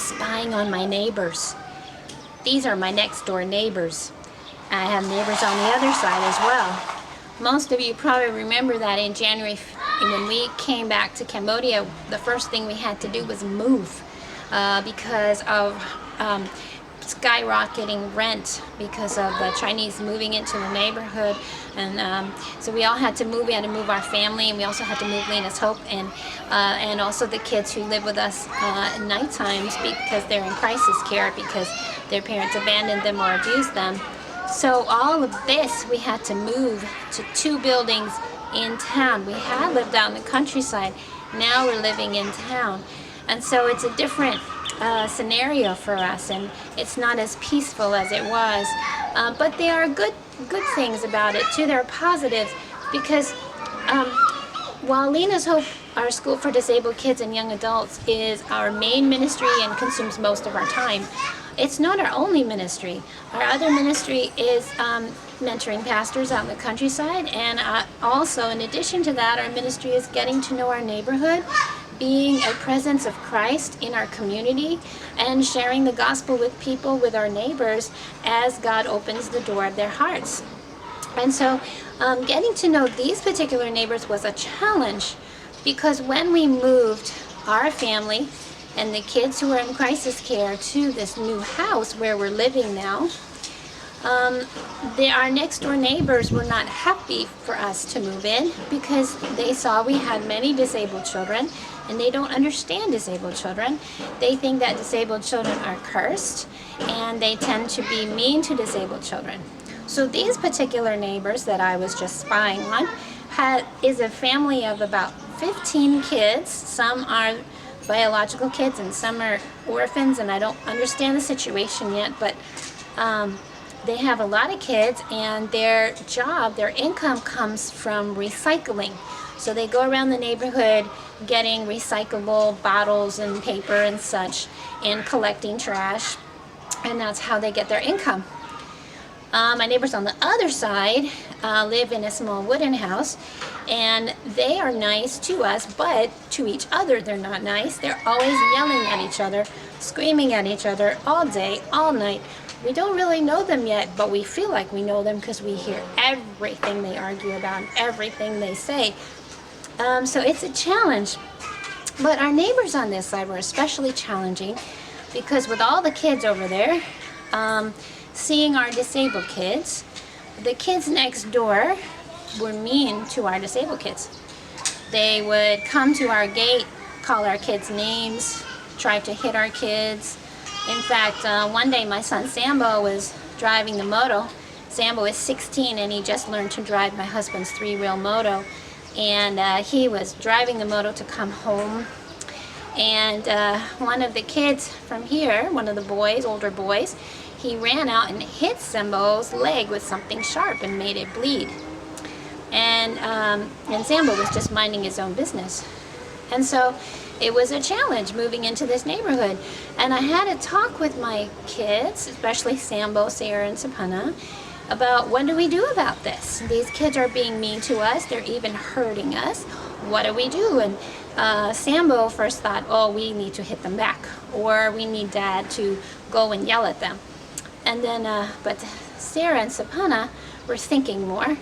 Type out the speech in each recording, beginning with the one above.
spying on my neighbors. These are my next door neighbors. I have neighbors on the other side as well. Most of you probably remember that in January, when we came back to Cambodia, the first thing we had to do was move because of skyrocketing rent because of the Chinese moving into the neighborhood. And so we all had to move. We had to move our family, and we also had to move Lena's Hope and also the kids who live with us at night times because they're in crisis care because their parents abandoned them or abused them. So all of this, we had to move to 2 buildings in town. We had lived out in the countryside. Now we're living in town. And so it's a different scenario for us, and it's not as peaceful as it was. But there are good things about it too. There are positives because while Lena's Hope, our school for disabled kids and young adults, is our main ministry and consumes most of our time, it's not our only ministry. Our other ministry is mentoring pastors out in the countryside, and also in addition to that, our ministry is getting to know our neighborhood, being a presence of Christ in our community, and sharing the gospel with people, with our neighbors, as God opens the door of their hearts. And so getting to know these particular neighbors was a challenge because when we moved our family and the kids who were in crisis care to this new house where we're living now, our next door neighbors were not happy for us to move in because they saw we had many disabled children, and they don't understand disabled children. They think that disabled children are cursed, and they tend to be mean to disabled children. So these particular neighbors that I was just spying on is a family of about 15 kids. Some are biological kids and some are orphans, and I don't understand the situation yet, but they have a lot of kids, and their income comes from recycling. So they go around the neighborhood getting recyclable bottles and paper and such and collecting trash, and that's how they get their income. My neighbors on the other side live in a small wooden house, and they are nice to us, but to each other they're not nice. They're always yelling at each other, screaming at each other all day, all night. We don't really know them yet, but we feel like we know them because we hear everything they argue about and everything they say. So it's a challenge. But our neighbors on this side were especially challenging because with all the kids over there, seeing our disabled kids, the kids next door were mean to our disabled kids. They would come to our gate, call our kids names, try to hit our kids. In fact, one day my son Sambo was driving the moto. Sambo is 16 and he just learned to drive my husband's 3-wheel moto. And he was driving the moto to come home. And one of the kids from here, one of the boys, older boys, he ran out and hit Sambo's leg with something sharp and made it bleed. And Sambo was just minding his own business. And so it was a challenge moving into this neighborhood. And I had a talk with my kids, especially Sambo, Sarah, and Sapana, about what do we do about this? These kids are being mean to us. They're even hurting us. What do we do? And Sambo first thought, oh, we need to hit them back, or we need Dad to go and yell at them. And then, but Sarah and Sapana were thinking more.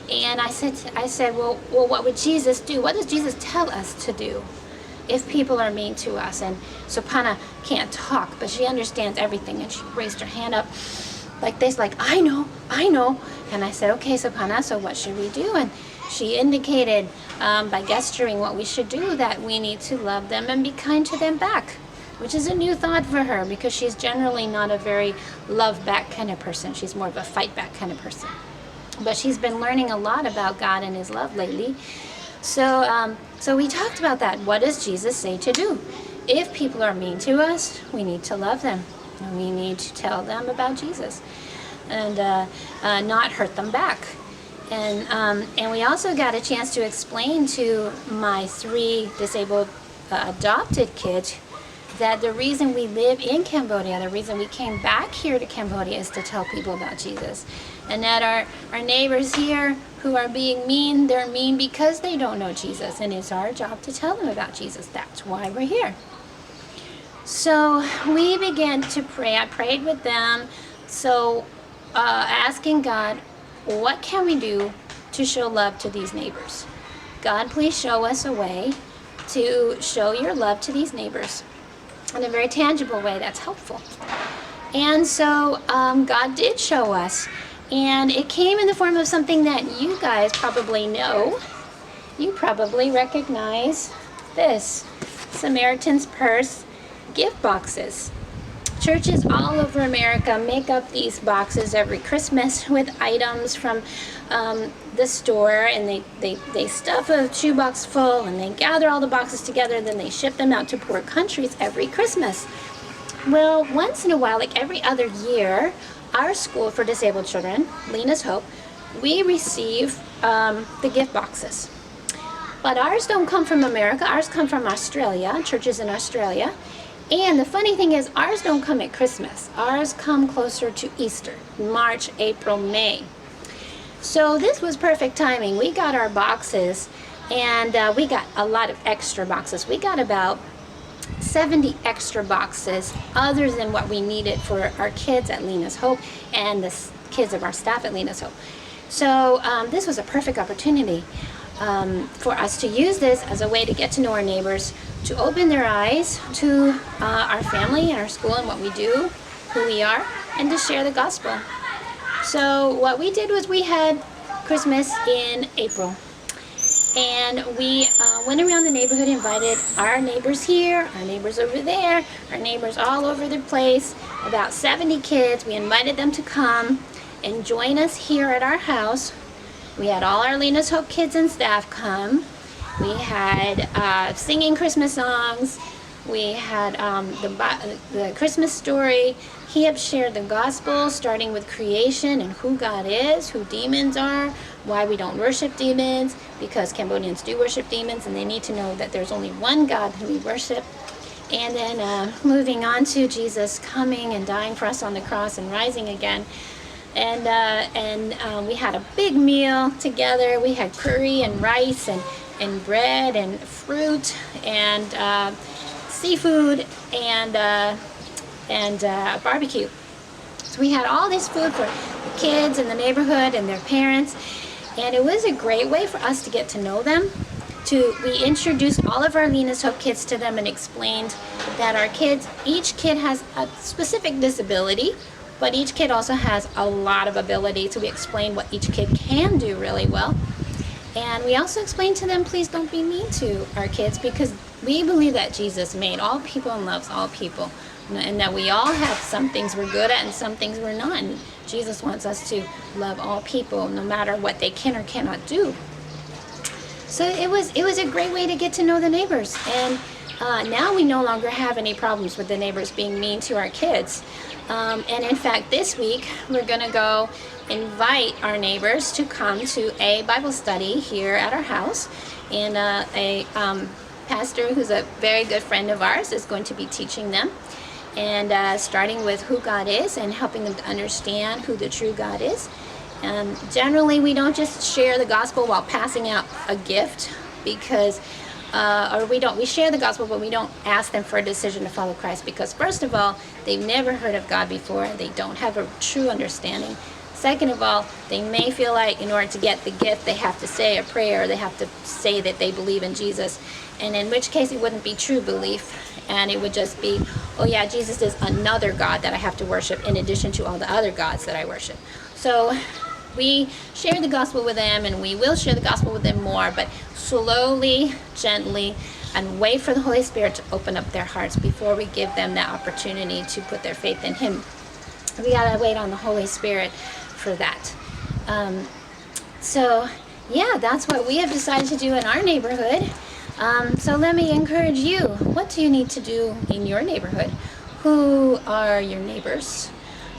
And I said, well, what would Jesus do? What does Jesus tell us to do if people are mean to us? And Sapana can't talk, but she understands everything. And she raised her hand up like this, like, I know. And I said, okay, Sapana, so what should we do? And she indicated by gesturing what we should do, that we need to love them and be kind to them back, which is a new thought for her because she's generally not a very love back kind of person. She's more of a fight back kind of person. But she's been learning a lot about God and his love lately. So we talked about that. What does Jesus say to do? If people are mean to us, we need to love them. And we need to tell them about Jesus and not hurt them back. And we also got a chance to explain to my 3 disabled adopted kids that the reason we live in Cambodia, the reason we came back here to Cambodia, is to tell people about Jesus. And that our neighbors here who are being mean, they're mean because they don't know Jesus. And it's our job to tell them about Jesus. That's why we're here. So we began to pray. I prayed with them. So asking God, what can we do to show love to these neighbors? God, please show us a way to show your love to these neighbors in a very tangible way that's helpful. And so God did show us. And it came in the form of something that you guys probably know. You probably recognize this. Samaritan's Purse gift boxes. Churches all over America make up these boxes every Christmas with items from the store, and they stuff a shoebox full, and they gather all the boxes together, then they ship them out to poor countries every Christmas. Well, once in a while, like every other year, our school for disabled children, Lena's Hope, we receive the gift boxes. But ours don't come from America. Ours come from Australia, churches in Australia. And the funny thing is, ours don't come at Christmas. Ours come closer to Easter, March, April, May. So this was perfect timing. We got our boxes, and we got a lot of extra boxes. We got about 70 extra boxes other than what we needed for our kids at Lena's Hope and the kids of our staff at Lena's Hope. So this was a perfect opportunity for us to use this as a way to get to know our neighbors, to open their eyes to our family and our school and what we do, who we are, and to share the gospel. So what we did was we had Christmas in April. And we went around the neighborhood, invited our neighbors here, our neighbors over there, our neighbors all over the place, about 70 kids. We invited them to come and join us here at our house. We had all our Lena's Hope kids and staff come. We had singing Christmas songs. We had the Christmas story. He shared the gospel, starting with creation and who God is, who demons are, why we don't worship demons, because Cambodians do worship demons, and they need to know that there's only one God who we worship. And then moving on to Jesus coming and dying for us on the cross and rising again. And we had a big meal together. We had curry and rice and bread and fruit and seafood and barbecue. So we had all this food for the kids in the neighborhood and their parents, and it was a great way for us to get to know them. We introduced all of our Lena's Hope kids to them and explained that our kids, each kid has a specific disability, but each kid also has a lot of ability. So we explained what each kid can do really well. And we also explained to them, please don't be mean to our kids, because we believe that Jesus made all people and loves all people, and that we all have some things we're good at and some things we're not. And Jesus wants us to love all people no matter what they can or cannot do. So it was a great way to get to know the neighbors. And now we no longer have any problems with the neighbors being mean to our kids. And in fact, this week we're going to go invite our neighbors to come to a Bible study here at our house. And a pastor who's a very good friend of ours is going to be teaching them, and starting with who God is and helping them to understand who the true God is. Generally, we don't just share the gospel while passing out a gift, because we share the gospel, but we don't ask them for a decision to follow Christ, because first of all, they've never heard of God before. They don't have a true understanding. Second of all, they may feel like in order to get the gift, they have to say a prayer, they have to say that they believe in Jesus, and in which case it wouldn't be true belief, and it would just be, oh yeah, Jesus is another God that I have to worship in addition to all the other gods that I worship. So we share the gospel with them, and we will share the gospel with them more, but slowly, gently, and wait for the Holy Spirit to open up their hearts before we give them that opportunity to put their faith in Him. We gotta wait on the Holy Spirit for that. So yeah, that's what we have decided to do in our neighborhood. So let me encourage you. What do you need to do in your neighborhood? Who are your neighbors?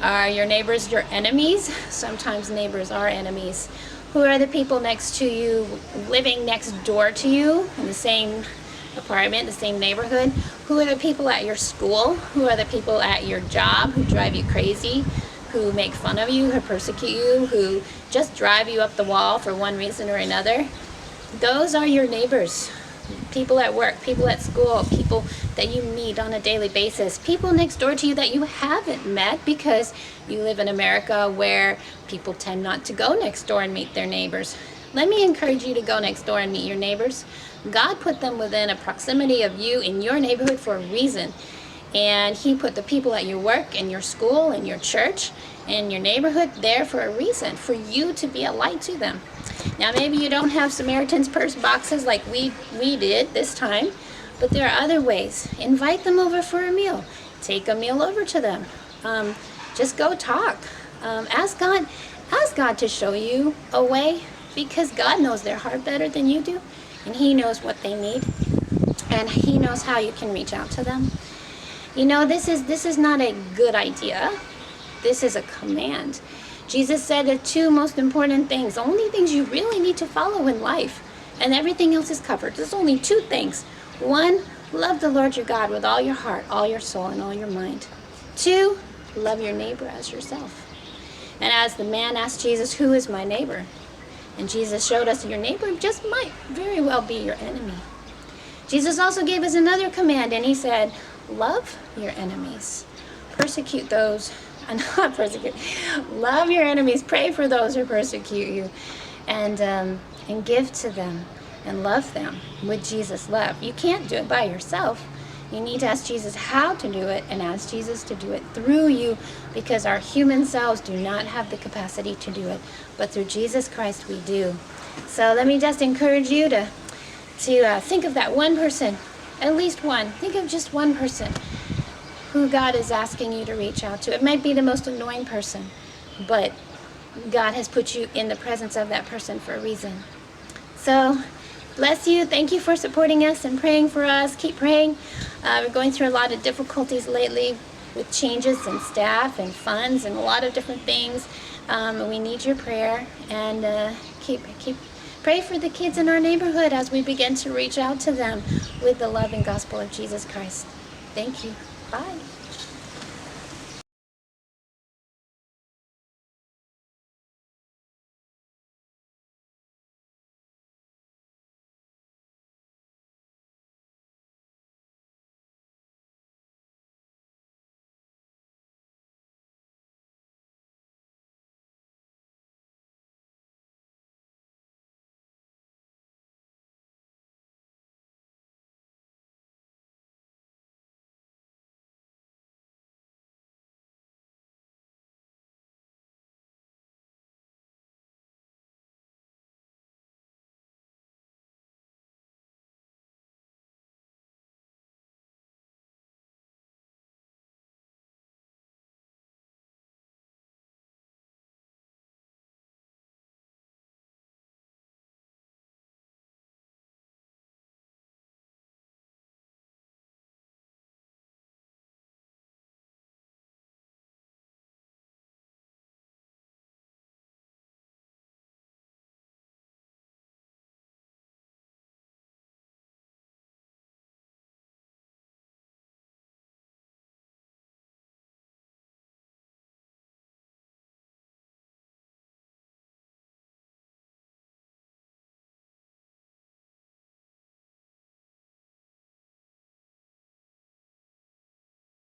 Are your neighbors your enemies? Sometimes neighbors are enemies. Who are the people next to you, living next door to you in the same apartment, the same neighborhood? Who are the people at your school? Who are the people at your job who drive you crazy, who make fun of you, who persecute you, who just drive you up the wall for one reason or another? Those are your neighbors. people at work, people at school, people that you meet on a daily basis, people next door to you that you haven't met because you live in America where people tend not to go next door and meet their neighbors. Let me encourage you to go next door and meet your neighbors. God put them within a proximity of you in your neighborhood for a reason. And he put the people at your work, in your school, in your church, in your neighborhood there for a reason, for you to be a light to them. Now, maybe you don't have Samaritan's Purse boxes like we did this time, but there are other ways. Invite them over for a meal. Take a meal over to them. Just go talk. Ask God to show you a way, because God knows their heart better than you do, and he knows what they need, and he knows how you can reach out to them. You know, this is not a good idea. This is a command. Jesus said the two most important things, only things you really need to follow in life, and everything else is covered. There's only two things. One, love the Lord your God with all your heart, all your soul, and all your mind. Two, love your neighbor as yourself. And as the man asked Jesus, who is my neighbor? And Jesus showed us your neighbor just might very well be your enemy. Jesus also gave us another command, and he said, love your enemies. Persecute those, not persecute. Love your enemies. Pray for those who persecute you, and give to them and love them with Jesus' love. You can't do it by yourself. You need to ask Jesus how to do it, and ask Jesus to do it through you, because our human selves do not have the capacity to do it, but through Jesus Christ we do. So let me just encourage you to think of that one person, at least one. Think of just one person who God is asking you to reach out to. It might be the most annoying person, but God has put you in the presence of that person for a reason. So bless you. Thank you for supporting us and praying for us. Keep praying. We're going through a lot of difficulties lately with changes in staff and funds and a lot of different things. We need your prayer, and keep pray for the kids in our neighborhood as we begin to reach out to them with the love and gospel of Jesus Christ. Thank you. Bye.